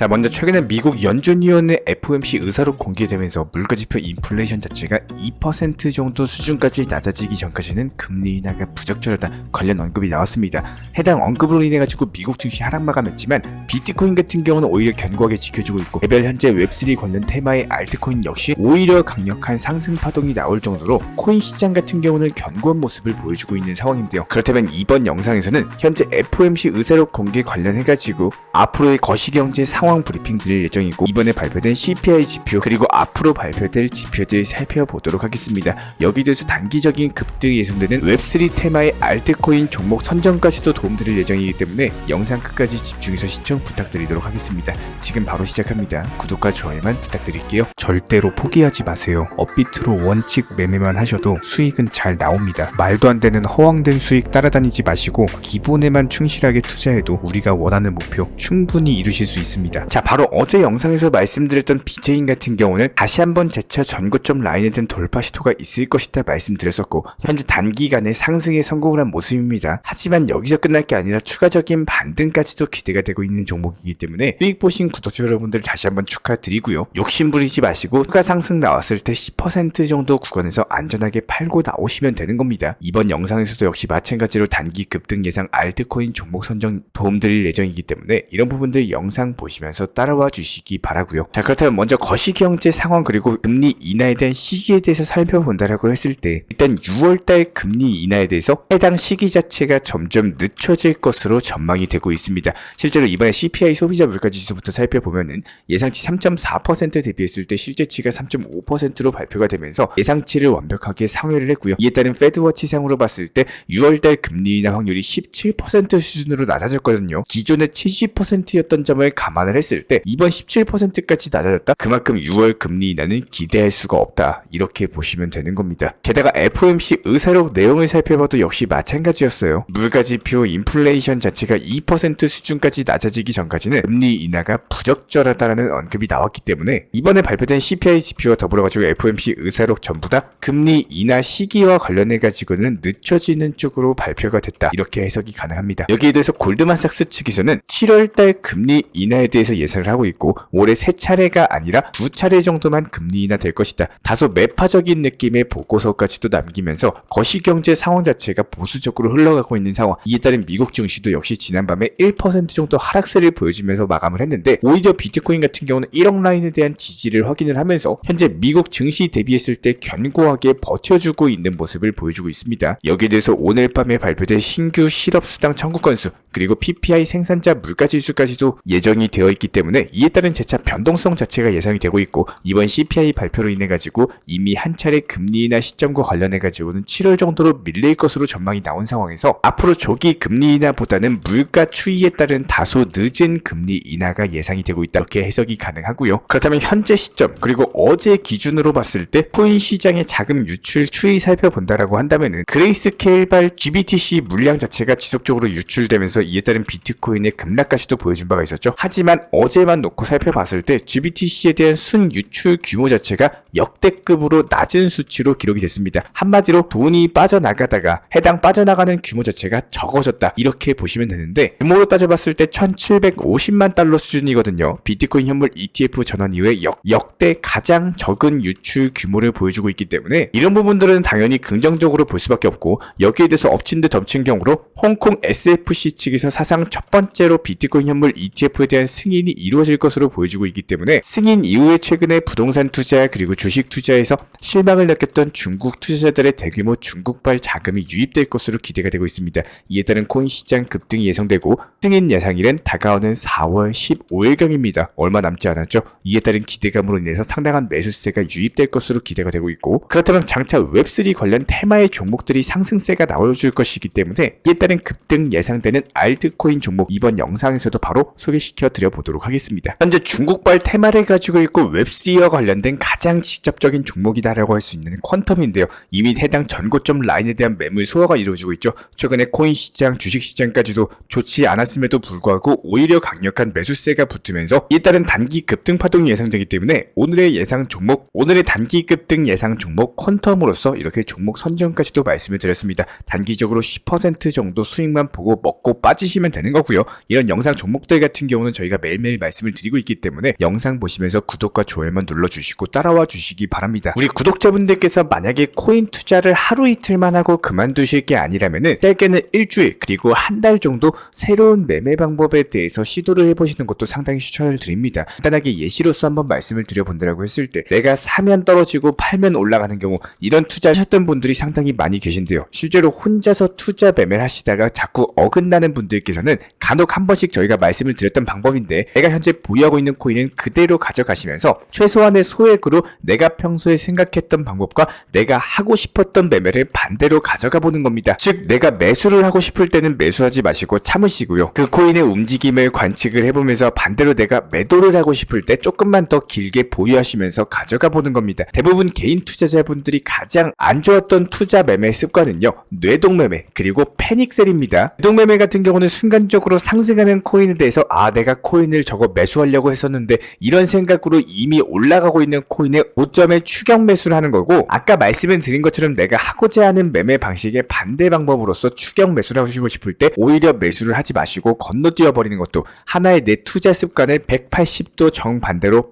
자, 먼저 최근에 미국 연준위원회 FOMC 의사록 공개되면서 물가지표 인플레이션 자체가 2% 정도 수준까지 낮아지기 전까지는 금리 인하가 부적절하다 관련 언급이 나왔습니다. 해당 언급으로 인해 가지고 미국 증시 하락 마감했지만 비트코인 같은 경우는 오히려 견고하게 지켜주고 있고, 개별 현재 웹3 관련 테마의 알트코인 역시 오히려 강력한 상승 파동이 나올 정도로 코인 시장 같은 경우는 견고한 모습을 보여주고 있는 상황인데요. 그렇다면 이번 영상에서는 현재 FOMC 의사록 공개 관련해가지고 앞으로의 거시경제 상황 브리핑 드릴 예정이고, 이번에 발표된 CPI 지표 그리고 앞으로 발표될 지표들 살펴보도록 하겠습니다. 여기에 대해서 단기적인 급등이 예상되는 웹3 테마의 알트코인 종목 선정까지도 도움드릴 예정이기 때문에 영상 끝까지 집중해서 시청 부탁드리도록 하겠습니다. 지금 바로 시작합니다. 구독과 좋아요만 부탁드릴게요. 절대로 포기하지 마세요. 업비트로 원칙 매매만 하셔도 수익은 잘 나옵니다. 말도 안 되는 허황된 수익 따라다니지 마시고 기본에만 충실하게 투자해도 우리가 원하는 목표 충분히 이루실 수 있습니다. 자, 바로 어제 영상에서 말씀드렸던 BJ인 같은 경우는 다시 한번 재차 전고점 라인에 든 돌파 시도가 있을 것이다 말씀드렸었고, 현재 단기간에 상승에 성공을 한 모습입니다. 하지만 여기서 끝날 게 아니라 추가적인 반등까지도 기대가 되고 있는 종목이기 때문에 수익 보신 구독자 여러분들 다시 한번 축하드리고요. 욕심 부리지 마시고 추가 상승 나왔을 때 10% 정도 구간에서 안전하게 팔고 나오시면 되는 겁니다. 이번 영상에서도 역시 마찬가지로 단기 급등 예상 알트코인 종목 선정 도움드릴 예정이기 때문에 이런 부분들 영상 보시면서 따라와 주시기 바라고요. 자, 그렇다면 먼저 거시경제 상황 그리고 금리 인하에 대한 시기에 대해서 살펴본다라고 했을 때, 일단 6월달 금리 인하에 대해서 해당 시기 자체가 점점 늦춰질 것으로 전망이 되고 있습니다. 실제로 이번에 CPI 소비자 물가지수부터 살펴보면은 예상치 3.4% 대비했을 때 실제치가 3.5%로 발표가 되면서 예상치를 완벽하게 상회를 했고요. 이에 따른 페드워치상으로 봤을 때 6월달 금리 인하 확률이 17% 수준으로 낮아졌거든요. 기존의 70%였던 점을 감안을 했을 때 이번 17%까지 낮아졌다? 그만큼 6월 금리 인하는 기대할 수가 없다, 이렇게 보시면 되는 겁니다. 게다가 FOMC 의사록 내용을 살펴봐도 역시 마찬가지였어요. 물가지표 인플레이션 자체가 2% 수준까지 낮아지기 전까지는 금리 인하가 부적절하다라는 언급이 나왔기 때문에 이번에 발표된 CPI 지표와 더불어가지고 FOMC 의사록 전부 다 금리 인하 시기와 관련해가지고는 늦춰지는 쪽으로 발표가 됐다, 이렇게 해석이 가능합니다. 여기에 대해서 골드만삭스 측에서는 7월달 금리 인하에 대해서 예상을 하고 있고, 올해 3차례가 아니라 2차례 정도만 금리 인하 될 것이다, 다소 매파적인 느낌의 보고서까지도 남기면서 거시경제 상황 자체가 보수적으로 흘러가고 있는 상황. 이에 따른 미국 증시도 역시 지난밤에 1% 정도 하락세를 보여주면서 마감을 했는데, 오히려 비트코인 같은 경우는 1억 라인에 대한 지지를 확인을 하면서 현재 미국 증시 대비했을 때 견고하게 버텨주고 있는 모습을 보여주고 있습니다. 여기에 대해서 오늘 밤에 발표된 신규 실업수당 청구 건수 그리고 PPI 생산자 물가지수까지도 예정이 되어 있기 때문에 이에 따른 재차 변동성 자체가 예상이 되고 있고, 이번 CPI 발표로 인해 가지고 이미 한 차례 금리 인하 시점과 관련해 가지고는 7월 정도로 밀릴 것으로 전망이 나온 상황에서 앞으로 조기 금리 인하보다는 물가 추이에 따른 다소 늦은 금리 인하가 예상이 되고 있다, 이렇게 해석이 가능하고요. 그렇다면 현재 시점 그리고 어제 기준으로 봤을 때 코인 시장의 자금 유출 추이 살펴본다라고 한다면은 그레이스케일발 GBTC 물량 자체가 지속적으로 유출되면서 이에 따른 비트코인의 급락까지도 보여준 바가 있었죠. 하지만 어제만 놓고 살펴봤을 때 GBTC에 대한 순 유출 규모 자체가 역대급으로 낮은 수치로 기록이 됐습니다. 한마디로 돈이 빠져나가다가 해당 빠져나가는 규모 자체가 적어졌다, 이렇게 보시면 되는데, 규모로 따져봤을 때 1750만 달러 수준이거든요. 비트코인 현물 ETF 전환 이후에 역대 가장 적은 유출 규모를 보여주고 있기 때문에 이런 부분들은 당연히 긍정적으로 볼 수밖에 없고, 여기에 대해서 엎친 데 덮친 경우로 홍콩 SFC 측에서 사상 첫 번째로 비트코인 현물 ETF에 대한 승인이 이루어질 것으로 보여주고 있기 때문에 승인 이후에 최근에 부동산 투자 그리고 주식 투자에서 실망을 느꼈던 중국 투자자들의 대규모 중국발 자금이 유입될 것으로 기대가 되고 있습니다. 이에 따른 코인 시장 급등이 예상되고 승인 예상일은 다가오는 4월 15일경입니다. 얼마 남지 않았죠. 이에 따른 기대감으로 인해서 상당한 매수세가 유입될 것으로 기대가 되고 있고, 그렇다면 장차 웹3 관련 테마의 종목들이 상승세가 나와줄 것이기 때문에 이에 따른 급등 예상되는 알트코인 종목 이번 영상에서도 바로 소개시켜 드려보도록 하겠습니다. 현재 중국발 테마를 가지고 있고 웹3와 관련된 가장 직접적인 종목이다라고 할 수 있는 퀀텀인데요. 이미 해당 전고점 라인에 대한 매물 소화가 이루어지고 있죠. 최근에 코인 시장, 주식 시장까지도 좋지 않았음에도 불구하고 오히려 강력한 매수세가 붙으면서 이에 따른 단기 급등 파동이 예상되기 때문에 오늘의 단기 급등 예상 종목 퀀텀으로서 이렇게 종목 선정까지도 말씀을 드렸습니다. 단기적으로 10% 정도 수익만 보고 먹고 빠지시면 되는 거고요. 이런 영상 종목들 같은 경우는 저희가 매일매일 말씀을 드리고 있기 때문에 영상 보시면서 구독과 좋아요만 눌러주시고 따라와 주시기 바랍니다. 우리 구독자분들께서 만약에 코인 투자를 하루 이틀만 하고 그만두실 게 아니라면은 짧게는 일주일 그리고 한 달 정도 새로운 매매 방법에 대해서 시도를 해보시는 것도 상당히 추천을 드립니다. 간단하게 예시로서 한번 말씀을 드려본다고 했을 때 내가 사면 떨어지고 팔면 올라가는 경우 이런 투자를 하셨던 분들이 상당히 많이 계신데요. 실제로 혼자서 투자 매매를 하시다가 자꾸 어긋나는 분들께서는 간혹 한 번씩 저희가 말씀을 드렸던 방법인데 내가 현재 보유하고 있는 코인은 그대로 가져가시면서 최소한의 소액으로 내가 평소에 생각했던 방법과 내가 하고 싶었던 매매를 반대로 가져가 보는 겁니다. 즉 내가 매수를 하고 싶을 때는 매수하지 마시고 참으시고요. 그 코인의 움직임을 관측을 해보면서 반대로 내가 매도를 하고 싶을 때 조금만 더 길게 보유하시면서 가져가 보는 겁니다. 대부분 개인 투자자분들이 가장 안 좋았던 투자 매매 습관은요, 뇌동매매 그리고 패닉셀입니다. 뇌동매매 같은 경우는 순간적으로 상승하는 코인에 대해서 내가 코인을 저거 매수하려고 했었는데 이런 생각으로 이미 올라가고 있는 코인의 고점에 추격 매수를 하는 거고, 아까 말씀을 드린 것처럼 내가 하고자 하는 매매 방식의 반대 방법으로서 추격 매수를 하시고 싶을 때 오히려 매수를 하지 마시고 건너뛰어 버리는 것도 하나의 내 투자 습관을 180도 정반대로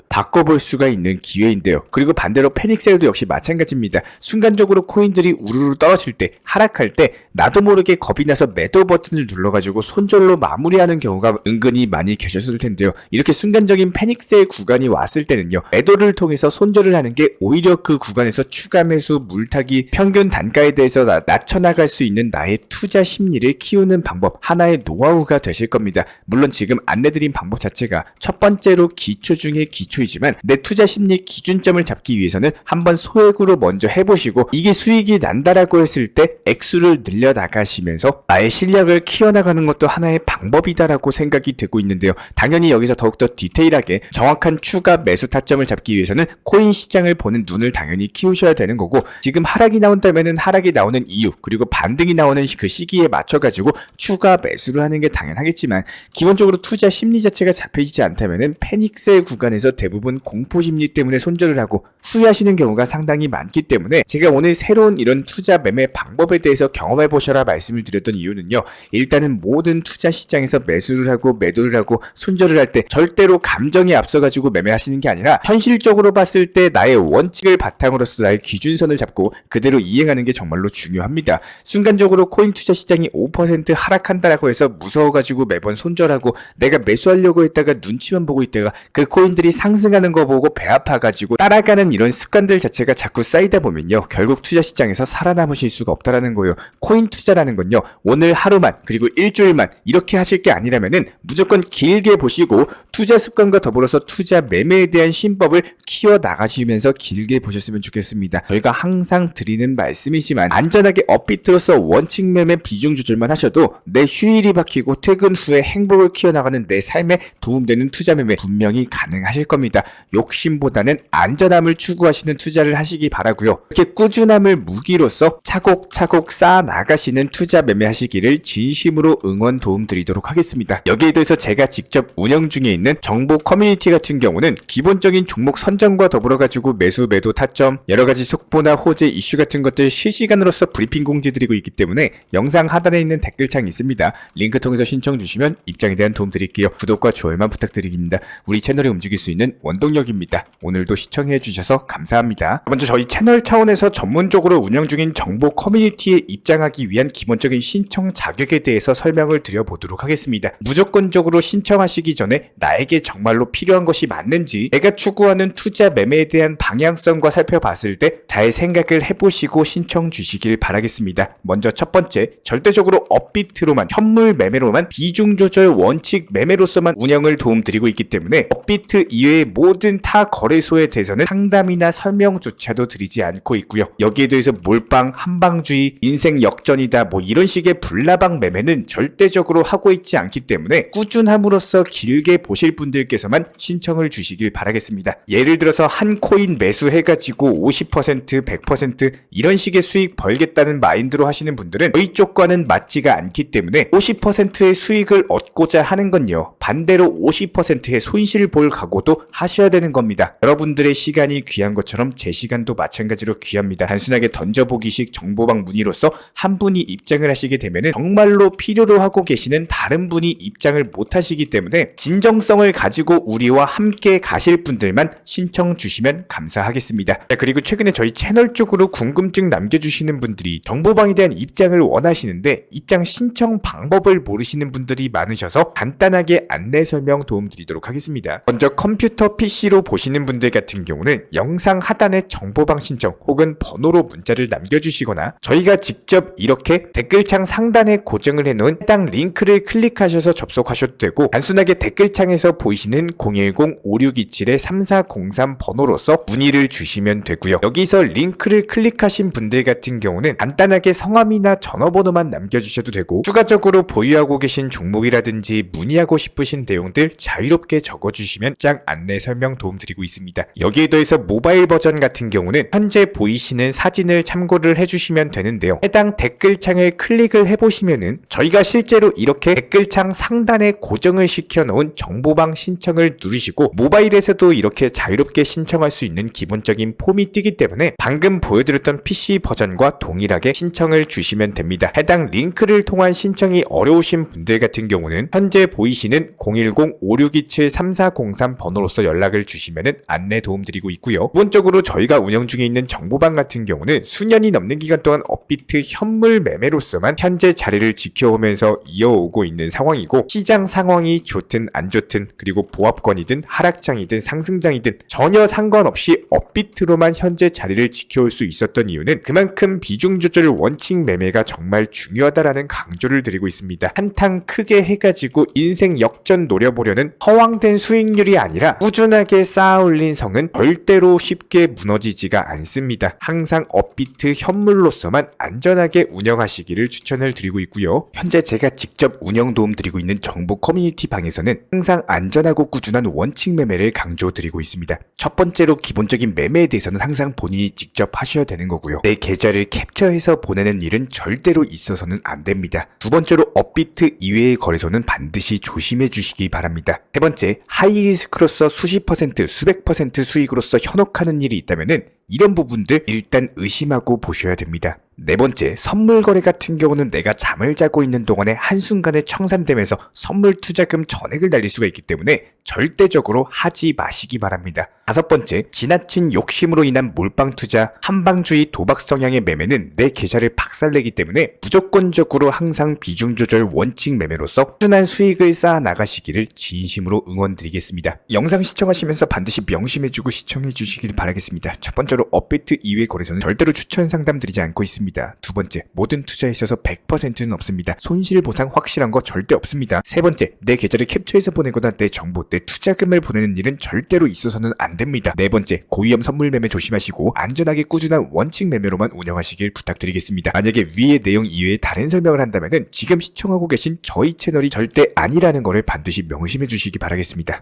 바꿔볼 수가 있는 기회인데요. 그리고 반대로 패닉셀도 역시 마찬가지입니다. 순간적으로 코인들이 우르르 떨어질 때, 하락할 때 나도 모르게 겁이 나서 매도 버튼을 눌러가지고 손절로 마무리하는 경우가 은근히 많이 계셨을 텐데요. 이렇게 순간적인 패닉셀 구간이 왔을 때는요, 매도를 통해서 손절을 하는 게 오히려 그 구간에서 추가 매수, 물타기, 평균 단가에 대해서 낮춰나갈 수 있는 나의 투자 심리를 키우는 방법, 하나의 노하우가 되실 겁니다. 물론 지금 안내드린 방법 자체가 첫 번째로 기초 중에 기초이지만 내 투자 심리 기준점을 잡기 위해서는 한번 소액으로 먼저 해보시고 이게 수익이 난다라고 했을 때 액수를 늘려나가시면서 나의 실력을 키워나가는 것도 하나의 방법이다라고 생각이 되고 있는데요. 당연히 여기서 더욱더 디테일하게 정확한 추가 매수 타점을 잡기 위해서는 코인 시장을 보는 눈을 당연히 키우셔야 되는 거고, 지금 하락이 나온다면은 하락이 나오는 이유 그리고 반등이 나오는 그 시기에 맞춰가지고 추가 매수를 하는 게 당연하겠지만, 기본적으로 투자 심리 자체가 잡혀지지 않다면은 패닉셀 구간에서 대부분 공포 심리 때문에 손절을 하고 후회하시는 경우가 상당히 많기 때문에 제가 오늘 새로운 이런 투자 매매 방법에 대해서 경험해 보셔라 말씀을 드렸던 이유는요, 일단은 모든 투자 시장에서 매수를 하고 매도를 하고 손절을 할 때 절대로 감정에 앞서가지고 매매하시는 게 아니라 현실적으로 봤을 때 나의 원칙을 바탕으로서 나의 기준선을 잡고 그대로 이행하는 게 정말로 중요합니다. 순간적으로 코인 투자 시장이 5% 하락한다라고 해서 무서워가지고 매번 손절하고 내가 매수하려고 했다가 눈치만 보고 있다가 그 코인들이 상승하는 거 보고 배 아파가지고 따라가는 이런 습관들 자체가 자꾸 쌓이다 보면요, 결국 투자 시장에서 살아남으실 수가 없다라는 거예요. 코인 투자라는 건요, 오늘 하루만 그리고 일주일만 이렇게 하실 게 아니라면은 무조건 길게 보시고 투자 습관과 더불어서 투자 매매에 대한 신법을 키워 나가시면서 길게 보셨으면 좋겠습니다. 저희가 항상 드리는 말씀이지만 안전하게 업비트로서 원칙 매매 비중 조절만 하셔도 내 휴일이 박히고 퇴근 후에 행복을 키워나가는 내 삶에 도움되는 투자 매매 분명히 가능하실 겁니다. 욕심보다는 안전함을 추구하시는 투자를 하시기 바라고요. 이렇게 꾸준함을 무기로서 차곡차곡 쌓아 나가시는 투자 매매 하시기를 진심으로 응원 도움 드리도록 하겠습니다. 여기에 대해서 제가 직접 운영 중에 있는 정보 커뮤니티 같은 경우는 기본적인 종목 선정과 더불어 가지고 매수 매도 타점, 여러가지 속보나 호재 이슈 같은 것들 실시간으로서 브리핑 공지 드리고 있기 때문에 영상 하단에 있는 댓글창이 있습니다. 링크 통해서 신청 주시면 입장에 대한 도움 드릴게요. 구독과 좋아요만 부탁드립니다. 우리 채널을 움직일 수 있는 원동력입니다. 오늘도 시청해 주셔서 감사합니다. 먼저 저희 채널 차원에서 전문적으로 운영 중인 정보 커뮤니티에 입장하기 위한 기본적인 신청 자격에 대해서 설명을 드려보도록 하겠습니다. 무조건적으로 신청하시기 전에 나에게 정말로 필요한 것이 맞는지, 내가 추구하는 투자 매매에 대한 방향성과 살펴봤을 때 잘 생각을 해보시고 신청 주시길 바라겠습니다. 먼저 첫 번째, 절대적으로 업비트로만, 현물 매매로만, 비중 조절 원칙 매매로서만 운영을 도움드리고 있기 때문에 업비트 이외의 모든 타 거래소에 대해서는 상담이나 설명조차도 드리지 않고 있고요. 여기에 대해서 몰빵, 한방주의, 인생 역전이다 이런 식의 불나방 매매는 절대적으로 하고 있지 않기 때문에 꾸준함으로써 길게 보실 분들께서만 신청을 주시길 바라겠습니다. 예를 들어서 한 코인 매수해가지고 50%, 100% 이런 식의 수익 벌겠다는 마인드로 하시는 분들은 저희 쪽과는 맞지가 않기 때문에 50%의 수익을 얻고자 하는 건요, 반대로 50%의 손실 볼 각오도 하셔야 되는 겁니다. 여러분들의 시간이 귀한 것처럼 제 시간도 마찬가지로 귀합니다. 단순하게 던져보기식 정보방 문의로서 한 분이 입장을 하시게 되면 정말로 필요로 하고 계시는 다른 분이 입장을 못 하시게 것이기 때문에 진정성을 가지고 우리와 함께 가실 분들만 신청 주시면 감사하겠습니다. 자, 그리고 최근에 저희 채널 쪽으로 궁금증 남겨주시는 분들이 정보방에 대한 입장을 원하시는데 입장 신청 방법을 모르시는 분들이 많으셔서 간단하게 안내 설명 도움드리도록 하겠습니다. 먼저 컴퓨터 PC로 보시는 분들 같은 경우는 영상 하단에 정보방 신청 혹은 번호로 문자를 남겨주시거나 저희가 직접 이렇게 댓글창 상단에 고정을 해놓은 해당 링크를 클릭하셔서 접속하셔도 되고 단순하게 댓글창에서 보이시는 010-5627-3403 번호로서 문의를 주시면 되고요. 여기서 링크를 클릭하신 분들 같은 경우는 간단하게 성함이나 전화번호만 남겨주셔도 되고 추가적으로 보유하고 계신 종목이라든지 문의하고 싶으신 내용들 자유롭게 적어주시면 짱 안내 설명 도움드리고 있습니다. 여기에 더해서 모바일 버전 같은 경우는 현재 보이시는 사진을 참고를 해주시면 되는데요. 해당 댓글창을 클릭을 해보시면은 저희가 실제로 이렇게 댓글창 상단에 고정을 시켜놓은 정보방 신청을 누르시고 모바일에서도 이렇게 자유롭게 신청할 수 있는 기본적인 폼이 뜨기 때문에 방금 보여드렸던 PC 버전과 동일하게 신청을 주시면 됩니다. 해당 링크를 통한 신청이 어려우신 분들 같은 경우는 현재 보이시는 010-5627-3403 번호로서 연락을 주시면 안내 도움드리고 있고요. 기본적으로 저희가 운영 중에 있는 정보방 같은 경우는 수년이 넘는 기간 동안 업비트 현물 매매로서만 현재 자리를 지켜오면서 이어오고 있는 상황이고 시장 상황이 좋든 안 좋든 그리고 보합권이든 하락장이든 상승장이든 전혀 상관없이 업비트로만 현재 자리를 지켜올 수 있었던 이유는 그만큼 비중 조절 원칙 매매가 정말 중요하다라는 강조를 드리고 있습니다. 한탕 크게 해가지고 인생 역전 노려보려는 허황된 수익률이 아니라 꾸준하게 쌓아올린 성은 절대로 쉽게 무너지지가 않습니다. 항상 업비트 현물로서만 안전하게 운영하시기를 추천을 드리고 있고요. 현재 제가 직접 운영 도움 드리고 있는 정보 커뮤니티 방에서는 항상 안전하고 꾸준한 원칙 매매를 강조드리고 있습니다. 첫 번째로 기본적인 매매에 대해서는 항상 본인이 직접 하셔야 되는 거고요. 내 계좌를 캡처해서 보내는 일은 절대로 있어서는 안 됩니다. 두 번째로 업비트 이외의 거래소는 반드시 조심해 주시기 바랍니다. 세 번째, 하이리스크로서 수십 퍼센트, 수백 퍼센트 수익으로서 현혹하는 일이 있다면은 이런 부분들 일단 의심하고 보셔야 됩니다. 네 번째, 선물 거래 같은 경우는 내가 잠을 자고 있는 동안에 한순간에 청산되면서 선물 투자금 전액을 날릴 수가 있기 때문에 절대적으로 하지 마시기 바랍니다. 다섯 번째, 지나친 욕심으로 인한 몰빵 투자, 한방주의 도박 성향의 매매는 내 계좌를 박살내기 때문에 무조건적으로 항상 비중 조절 원칙 매매로서 꾸준한 수익을 쌓아 나가시기를 진심으로 응원드리겠습니다. 영상 시청하시면서 반드시 명심해주고 시청해 주시길 바라겠습니다. 첫 번째로 업비트 이외 거래소는 절대로 추천 상담 드리지 않고 있습니다. 두 번째, 모든 투자에 있어서 100%는 없습니다. 손실 보상 확실한 거 절대 없습니다. 세 번째, 내 계좌를 캡처해서 보내거나 내 정보, 내 투자금을 보내는 일은 절대로 있어서는 안 됩니다. 네 번째, 고위험 선물 매매 조심하시고 안전하게 꾸준한 원칙 매매로만 운영하시길 부탁드리겠습니다. 만약에 위의 내용 이외에 다른 설명을 한다면 지금 시청하고 계신 저희 채널이 절대 아니라는 것을 반드시 명심해 주시기 바라겠습니다.